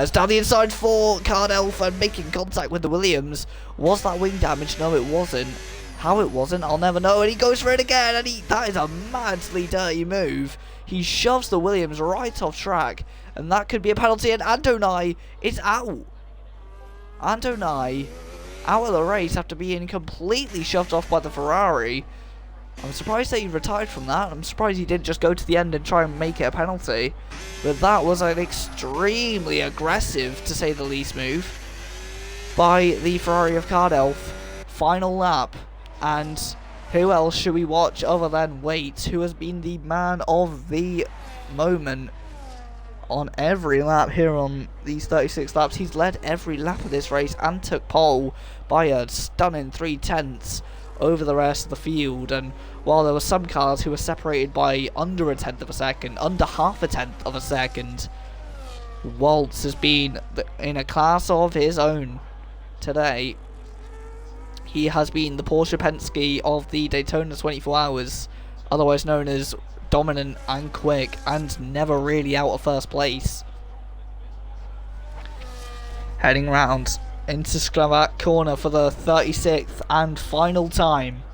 As down the inside for Cardelf and making contact with the Williams. Was that wing damage? No, it wasn't. How it wasn't, I'll never know. And he goes for it again, and that is a madly dirty move. He shoves the Williams right off track, and that could be a penalty, and Andonai is out. Andonai out of the race after being completely shoved off by the Ferrari. I'm surprised that he retired from that. I'm surprised he didn't just go to the end and try and make it a penalty. But that was an extremely aggressive, to say the least, move by the Ferrari of Cardelf. Final lap. And who else should we watch other than Waite, who has been the man of the moment on every lap here on these 36 laps. He's led every lap of this race and took pole by a stunning 3/10 over the rest of the field. And while there were some cars who were separated by under a tenth of a second, under half a tenth of a second, Waltz has been in a class of his own today. He has been the Porsche Penske of the Daytona 24 Hours, otherwise known as dominant and quick, and never really out of first place. Heading round into Sklavak corner for the 36th and final time.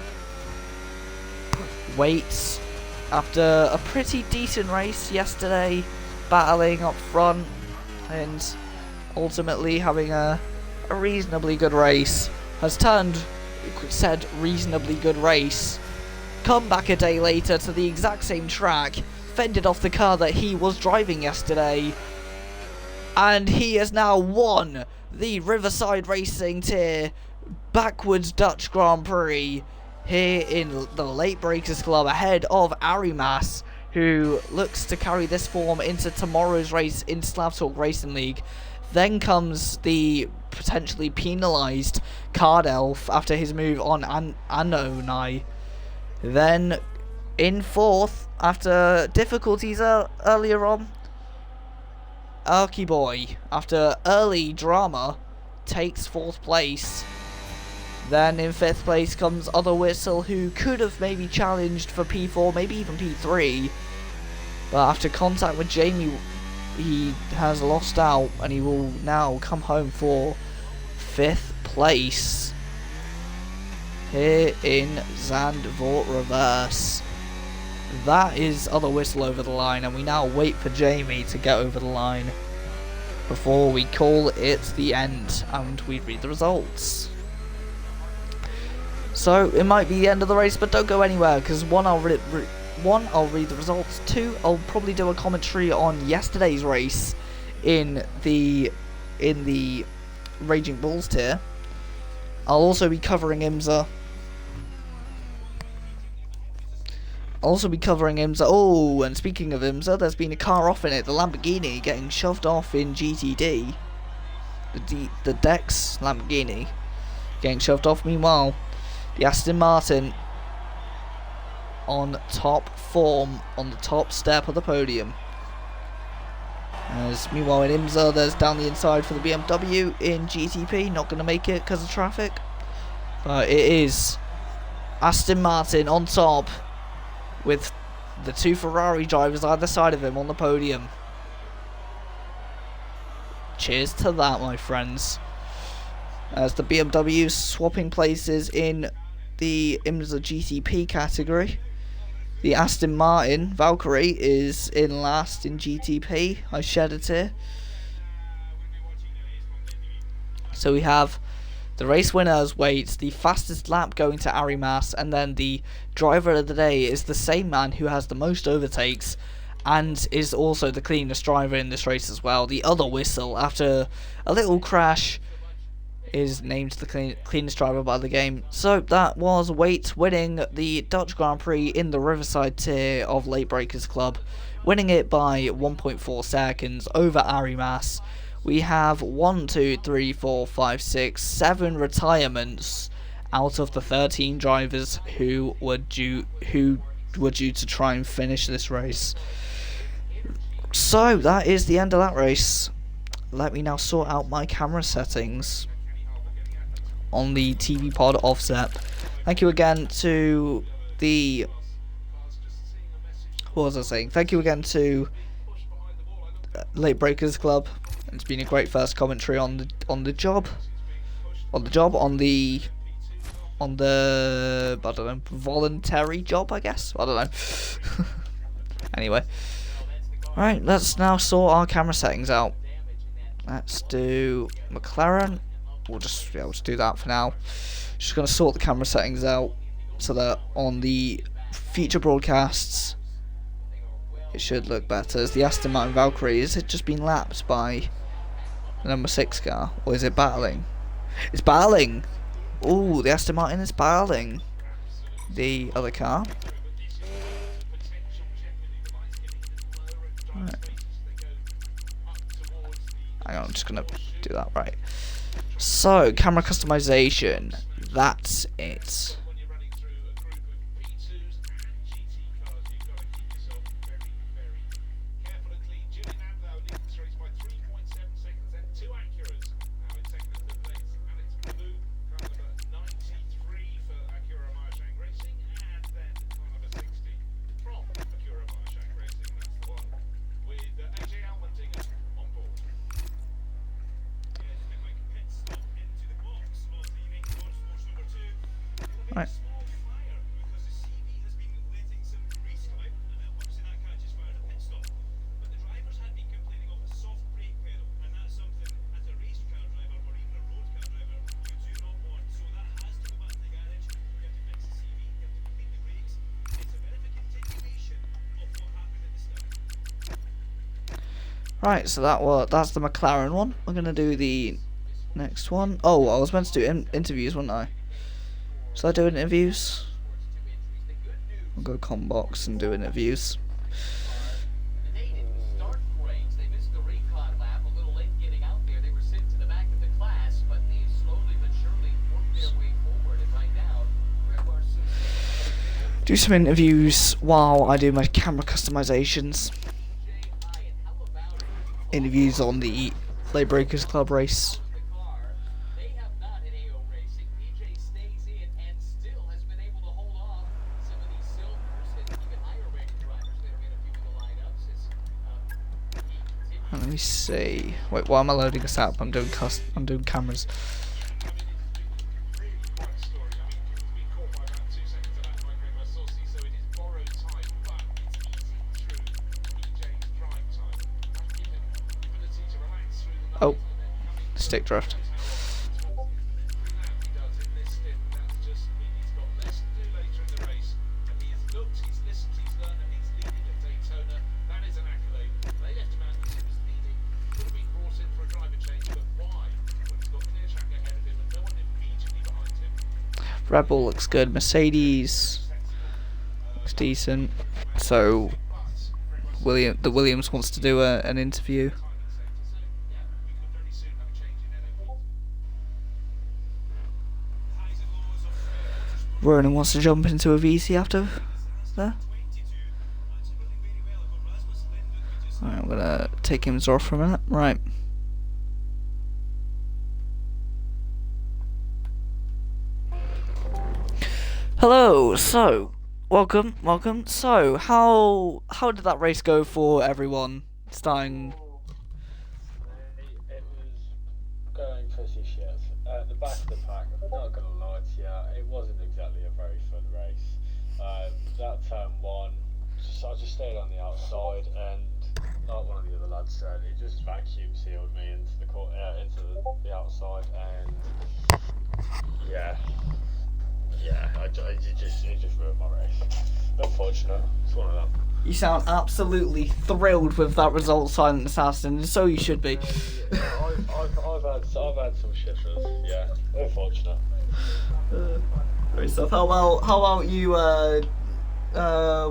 Waits, after a pretty decent race yesterday, battling up front and ultimately having a reasonably good race, has turned said reasonably good race, come back a day later to the exact same track, fended off the car that he was driving yesterday, and he has now won the Riverside Racing Tier Backwards Dutch Grand Prix here in the Late Breakers Club, ahead of Arimas, who looks to carry this form into tomorrow's race in Slavtalk Racing League. Then comes the potentially penalised Cardelf after his move on Andonai. Then in fourth, after difficulties earlier on, Erky Boy, after early drama, takes fourth place. Then in fifth place comes Other Whistle, who could have maybe challenged for P4, maybe even P3. But after contact with Jamie, he has lost out, and he will now come home for fifth place here in Zandvoort Reverse. That is Other Whistle over the line, and we now wait for Jamie to get over the line before we call it the end and we read the results. So it might be the end of the race, but don't go anywhere, because one, I'll read the results. Two, I'll probably do a commentary on yesterday's race in the Raging Bulls tier. I'll also be covering IMSA. Oh, and speaking of IMSA, there's been a car off in it, the Lamborghini, getting shoved off in GTD. The Dex Lamborghini getting shoved off. Meanwhile, the Aston Martin on top form, on the top step of the podium. Meanwhile in IMSA, there's down the inside for the BMW in GTP, not going to make it because of traffic. But it is Aston Martin on top, with the two Ferrari drivers either side of him on the podium. Cheers to that, my friends. As the BMW swapping places in the IMSA GTP category. The Aston Martin Valkyrie is in last in GTP. I shared it here. So we have the race winner as Waits, the fastest lap going to Arimas, and then the driver of the day is the same man who has the most overtakes and is also the cleanest driver in this race as well. The Other Whistle, after a little crash, is named the cleanest driver by the game. So that was Waite winning the Dutch Grand Prix in the Riverside tier of Late Breakers Club, winning it by 1.4 seconds over Arimas. We have 1, 2, 3, 4, 5, 6, 7 retirements out of the 13 drivers who were due to try and finish this race. So that is the end of that race. Let me now sort out my camera settings on the TV pod offset. Thank you again to the... What was I saying? Thank you again to Late Breakers Club. It's been a great first commentary on the job, I don't know, voluntary job, I guess. I don't know. Anyway, right, let's now sort our camera settings out. Let's do McLaren. We'll just do that for now. Just gonna sort the camera settings out so that on the future broadcasts it should look better. Is the Aston Martin Valkyrie, is it just been lapped by the number 6 car, or is it battling? It's battling. Ooh, the Aston Martin is battling the other car. Right. Hang on, I'm just gonna do that right. So, camera customization. That's it. Right. Right, so that's the McLaren one. We're gonna do the next one. Oh, I was meant to do interviews, wasn't I? Should I do interviews? I'll go combox and do interviews. Do some interviews while I do my camera customizations. Interviews on the Late Breakers Club race. Let me see. Wait, why am I loading this up? I'm doing cameras. Oh, stick drift. Red Bull looks good. Mercedes looks decent. So the Williams wants to do an interview. Ronan wants to jump into a VC after there. Alright, I'm gonna take him off for a minute. Right. Hello, so welcome. So how did that race go for everyone starting? It was going pretty shit. At the back of the pack, I'm not gonna lie to you, it wasn't exactly a very fun race. That turn one, I just stayed on the outside, and like one of the other lads said, it just vacuum sealed me into the outside, and it just ruined my race. Unfortunate. It's one of them. You sound absolutely thrilled with that result, Silent Assassin, and so you should be. I've had some shitters. Yeah, unfortunate. Great stuff. How about you?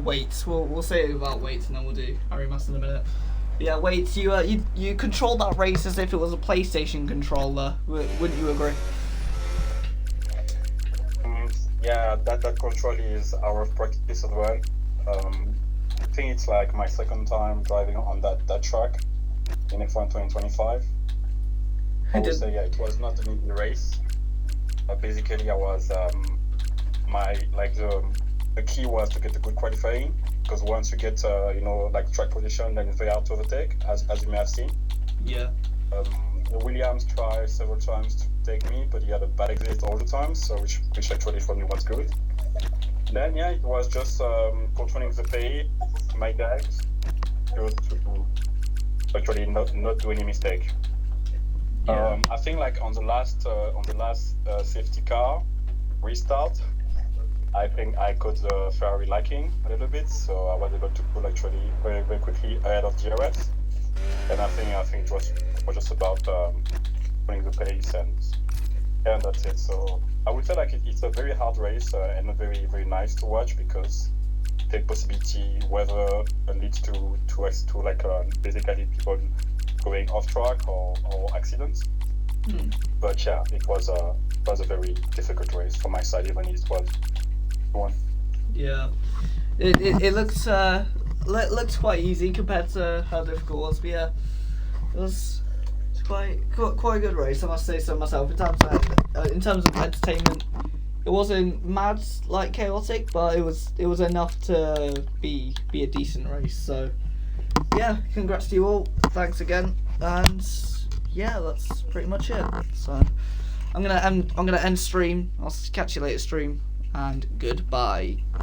Wait. We'll say about weights, and then we'll do Harry Mass in a minute. Yeah, weights. You controlled that race as if it was a PlayStation controller. Wouldn't you agree? Yeah, that control is out of practice as well. I think it's like my second time driving on that track in F1 2025. I would say, yeah, it was not an easy race. Basically, I was the key was to get a good qualifying, because once you get track position, then it's very hard to overtake, as you may have seen. Yeah. Williams tried several times to take me, but he had a bad exit all the time, so which actually for me was good. Then yeah, it was just controlling the pace, my guys, to actually not do any mistake. Yeah. I think like on the last safety car restart, I think I got the Ferrari lacking a little bit, so I was able to pull actually very quickly ahead of DRS. And I think it was just about putting the pace and that's it. So I would say like it's a very hard race and very nice to watch because the possibility whether leads to like basically people going off track or accidents. But yeah, it was a very difficult race for my side, even if it was one. Yeah. It looks looks quite easy compared to how difficult it was. But yeah, it was quite a good race. I must say so myself. In terms of entertainment, it wasn't mad like chaotic, but it was enough to be a decent race. So yeah, congrats to you all. Thanks again, and yeah, that's pretty much it. So I'm gonna end stream. I'll catch you later, stream, and goodbye.